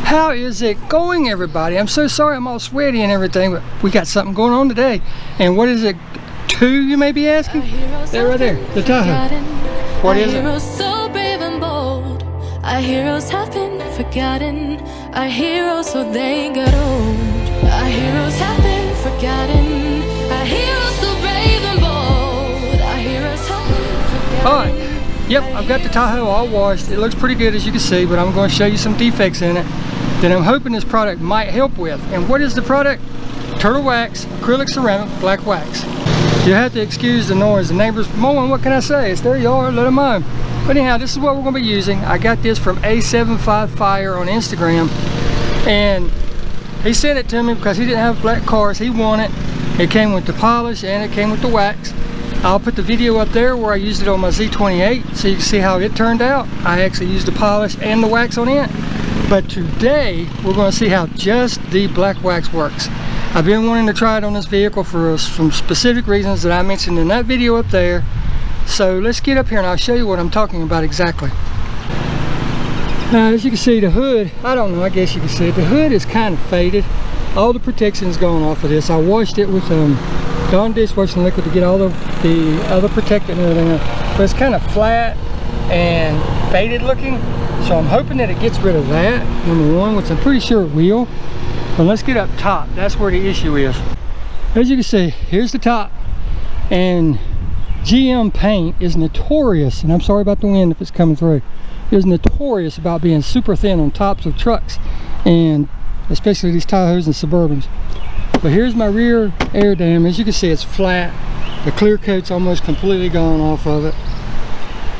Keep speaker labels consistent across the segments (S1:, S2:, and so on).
S1: How is it going, everybody? I'm so sorry I'm all sweaty and everything, but we got something going on today. And what is it to, you may be asking? There, right there, the Tahoe. What is it? So brave and bold. Our heroes have been forgotten. Our heroes, so they got old. Our heroes have been forgotten. Our heroes, so brave and bold. Our heroes have been forgotten. All right. Yep, I've got the Tahoe all washed. It looks pretty good, as you can see, but I'm going to show you some defects in it that I'm hoping this product might help with. And what is the product? Turtle wax, acrylic ceramic, black wax. You have to excuse the noise. The neighbors mowing, what can I say? It's their yard, let them mow. But anyhow, this is what we're going to be using. I got this from A75 Fire on Instagram, and he sent it to me because he didn't have black cars. He wanted it. It came with the polish and it came with the wax. I'll put the video up there where I used it on my Z28 so you can see how it turned out. I actually used the polish and the wax on it. But today we're going to see how just the black wax works. I've been wanting to try it on this vehicle for some specific reasons that I mentioned in that video up there. So let's get up here and I'll show you what I'm talking about exactly. Now, as you can see, the hood, I don't know, I guess you can see it. The hood is kind of faded. All the protection's gone off of this. I washed it with Dawn dishwashing liquid to get all of the other protectant and everything, but it's kind of flat and faded looking, so I'm hoping that it gets rid of that, number one, which I'm pretty sure it will. But let's get up top. That's where the issue is. As you can see, here's the top, and GM paint is notorious, and I'm sorry about the wind if it's coming through, is notorious about being super thin on tops of trucks, and especially these Tahoes and Suburbans. But here's my rear air dam. As you can see, it's flat. The clear coat's almost completely gone off of it.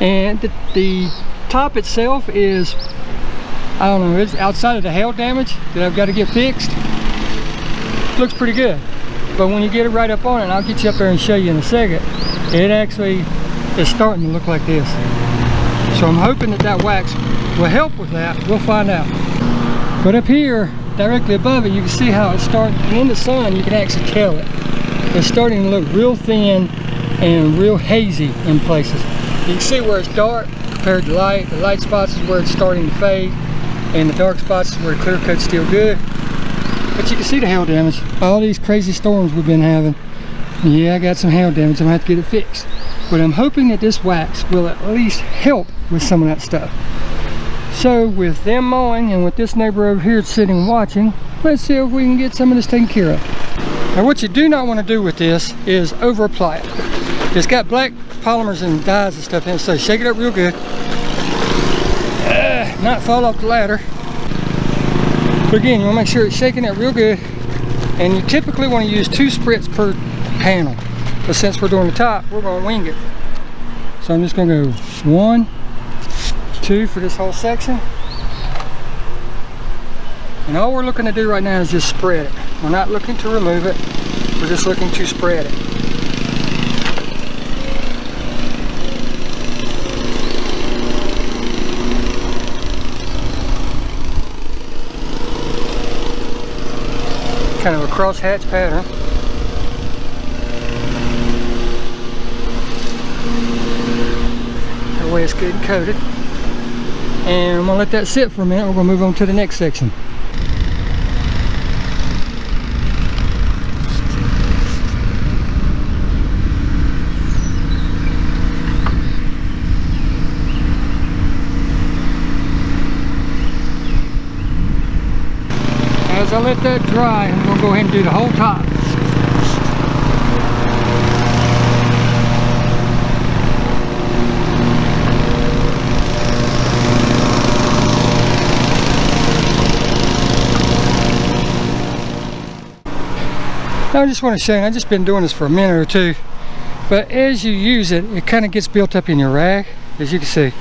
S1: And the top itself is, I don't know, it's outside of the hail damage that I've got to get fixed. Looks pretty good. But when you get it right up on it, and I'll get you up there and show you in a second, it actually is starting to look like this. So I'm hoping that that wax will help with that. We'll find out. But up here, directly above it, you can see how it's starting. In the sun, you can actually tell it. It's starting to look real thin and real hazy in places. You can see where it's dark compared to light. The light spots is where it's starting to fade, and the dark spots is where the clear coat's still good. But you can see the hail damage. All these crazy storms we've been having. Yeah, I got some hail damage. I'm gonna have to get it fixed. But I'm hoping that this wax will at least help with some of that stuff. So with them mowing and with this neighbor over here sitting watching, let's see if we can get some of this taken care of. Now what you do not want to do with this is over apply it. It's got black polymers and dyes and stuff in it, so shake it up real good. Not fall off the ladder. But again, you want to make sure it's shaking it real good. And you typically want to use 2 spritz per panel. But since we're doing the top, we're going to wing it. So I'm just going to go 1, 2 for this whole section, and all we're looking to do right now is just spread it. We're not looking to remove it, we're just looking to spread it. Kind of a crosshatch pattern. That way it's good and coated. And I'm going to let that sit for a minute. We're going to move on to the next section. As I let that dry, I'm going to go ahead and do the whole top. I just want to show you, I've just been doing this for a minute or two, but as you use it, it kind of gets built up in your rag, as you can see.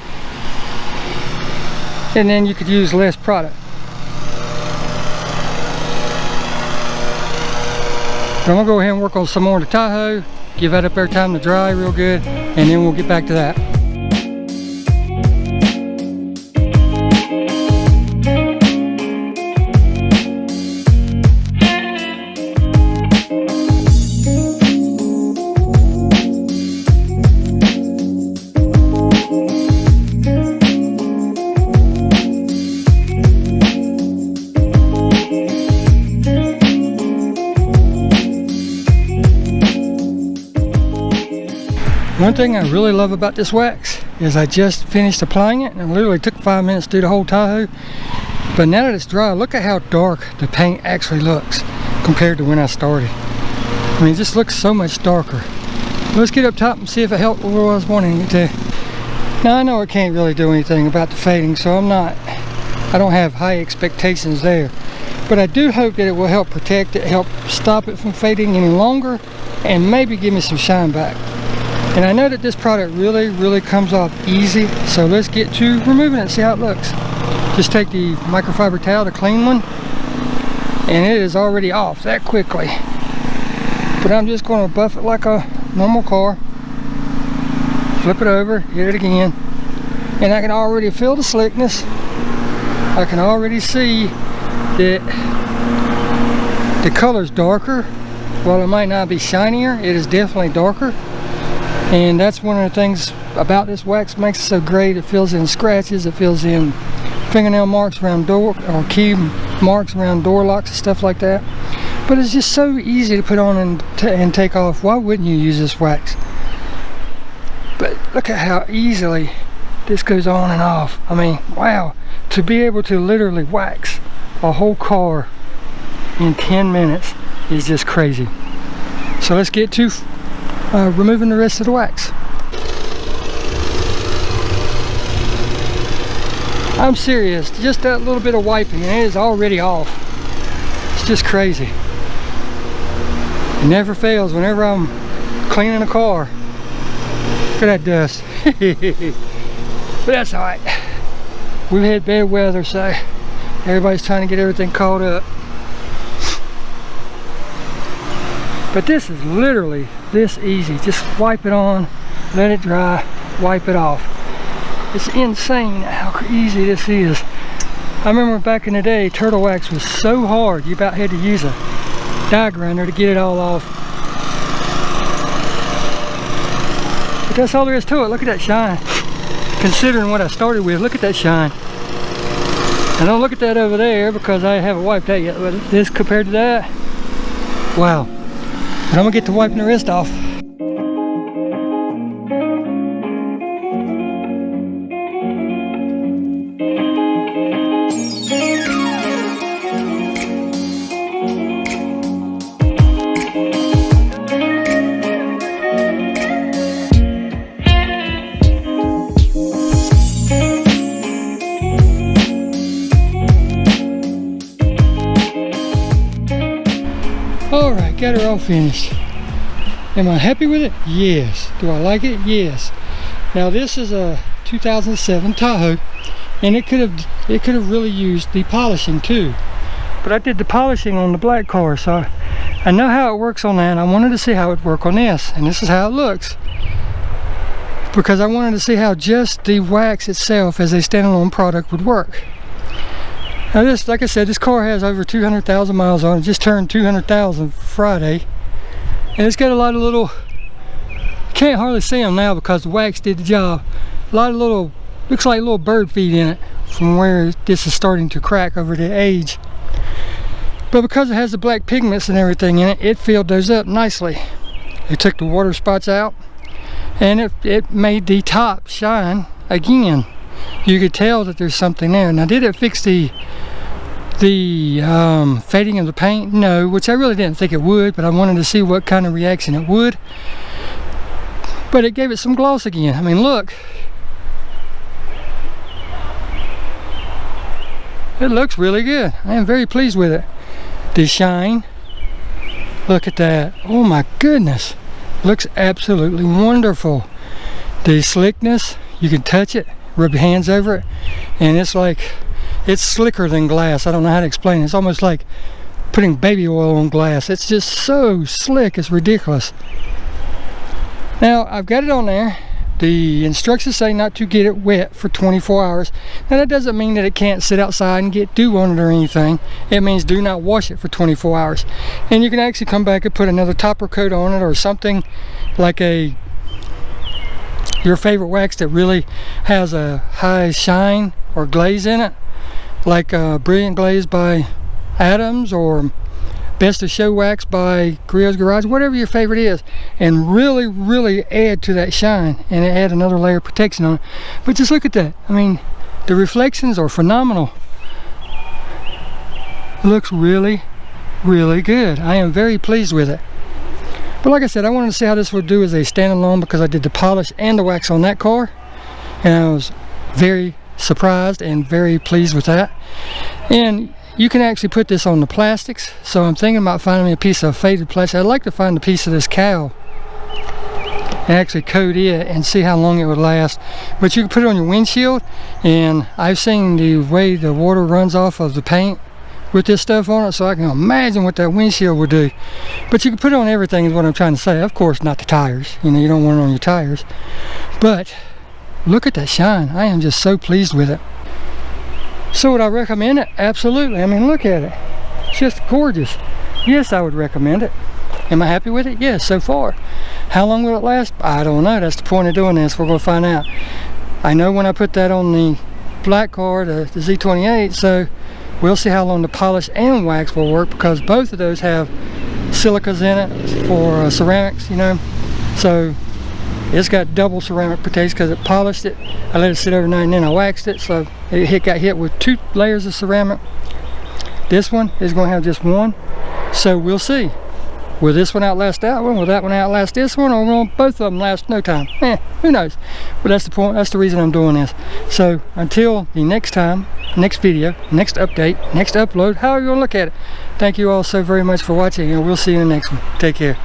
S1: And then you could use less product. So I'm going to go ahead and work on some more of the Tahoe, give that up there time to dry real good, and then we'll get back to that. One thing I really love about this wax is I just finished applying it, and it literally took 5 minutes to do the whole Tahoe. But now that it's dry, look at how dark the paint actually looks compared to when I started. I mean, it just looks so much darker. Let's get up top and see if it helped what I was wanting it to. Now I know it can't really do anything about the fading, so I don't have high expectations there. But I do hope that it will help protect it, help stop it from fading any longer, and maybe give me some shine back. And I know that this product really comes off easy, so let's get to removing it and see how it looks. Just take the microfiber towel, the clean one, and it is already off that quickly. But I'm just going to buff it like a normal car. Flip it over, hit it again, and I can already feel the slickness. I can already see that the color's darker. While it might not be shinier, it is definitely darker. And that's one of the things about this wax makes it so great. It fills in scratches, it fills in fingernail marks around door, or key marks around door locks and stuff like that. But it's just so easy to put on and take off. Why wouldn't you use this wax? But look at how easily this goes on and off. I mean, wow. To be able to literally wax a whole car in 10 minutes is just crazy. So let's get to removing the rest of the wax. I'm serious, just that little bit of wiping and it is already off. It's just crazy. It never fails whenever I'm cleaning a car. Look at that dust. But that's alright. We've had bad weather, so everybody's trying to get everything caught up. But this is literally this easy. Just wipe it on, let it dry, wipe it off. It's insane how easy this is. I remember back in the day, turtle wax was so hard, you about had to use a die grinder to get it all off. But that's all there is to it. Look at that shine. Considering what I started with, look at that shine. And don't look at that over there because I haven't wiped that yet. But this compared to that, wow. But I'm gonna get to wiping the rest off. Alright, got her all finished. Am I happy with it? Yes. Do I like it? Yes. Now this is a 2007 Tahoe, and it could have really used the polishing too. But I did the polishing on the black car, so I know how it works on that. I wanted to see how it would work on this, and this is how it looks. Because I wanted to see how just the wax itself as a standalone product would work. Now this, like I said, this car has over 200,000 miles on it. Just turned 200,000 Friday. And it's got a lot of little, can't hardly see them now because the wax did the job. A lot of little, looks like little bird feet in it from where this is starting to crack over the age. But because it has the black pigments and everything in it, it filled those up nicely. It took the water spots out and it made the top shine again. You could tell that there's something there. Now did it fix the fading of the paint? No, which I really didn't think it would, but I wanted to see what kind of reaction it would. But it gave it some gloss again. I mean, look. It looks really good. I am very pleased with it. The shine. Look at that. Oh my goodness. Looks absolutely wonderful. The slickness, you can touch it, rub your hands over it, and it's like, it's slicker than glass. I don't know how to explain it. It's almost like putting baby oil on glass. It's just so slick, it's ridiculous. Now, I've got it on there. The instructions say not to get it wet for 24 hours. Now, that doesn't mean that it can't sit outside and get dew on it or anything. It means do not wash it for 24 hours. And you can actually come back and put another topper coat on it or something like your favorite wax that really has a high shine or glaze in it, like Brilliant Glaze by Adams or Best of Show Wax by Griot's Garage, whatever your favorite is, and really add to that shine and add another layer of protection on it. But just look at that. I mean, the reflections are phenomenal. It looks really good. I am very pleased with it. But like I said, I wanted to see how this would do as a standalone because I did the polish and the wax on that car, and I was very surprised and very pleased with that. And you can actually put this on the plastics, so I'm thinking about finding me a piece of faded plastic. I'd like to find a piece of this cowl and actually coat it and see how long it would last. But you can put it on your windshield, and I've seen the way the water runs off of the paint with this stuff on it, so I can imagine what that windshield would do. But you can put it on everything is what I'm trying to say. Of course not the tires, you know, you don't want it on your tires. But look at that shine. I am just so pleased with it. So would I recommend it? Absolutely. I mean, look at it. It's just gorgeous. Yes, I would recommend it. Am I happy with it? Yes, so far. How long will it last? I don't know. That's the point of doing this. We're going to find out. I know when I put that on the black car, the Z28, so we'll see how long the polish and wax will work, because both of those have silicas in it for ceramics, you know. So it's got double ceramic protection because it polished it. I let it sit overnight and then I waxed it, so it got hit with 2 layers of ceramic. This one is going to have just 1, so we'll see. Will this one outlast that one? Will that one outlast this one? Or will both of them last no time? Who knows? But that's the point. That's the reason I'm doing this. So until the next time, next video, next update, next upload, however you want to look at it, thank you all so very much for watching, and we'll see you in the next one. Take care.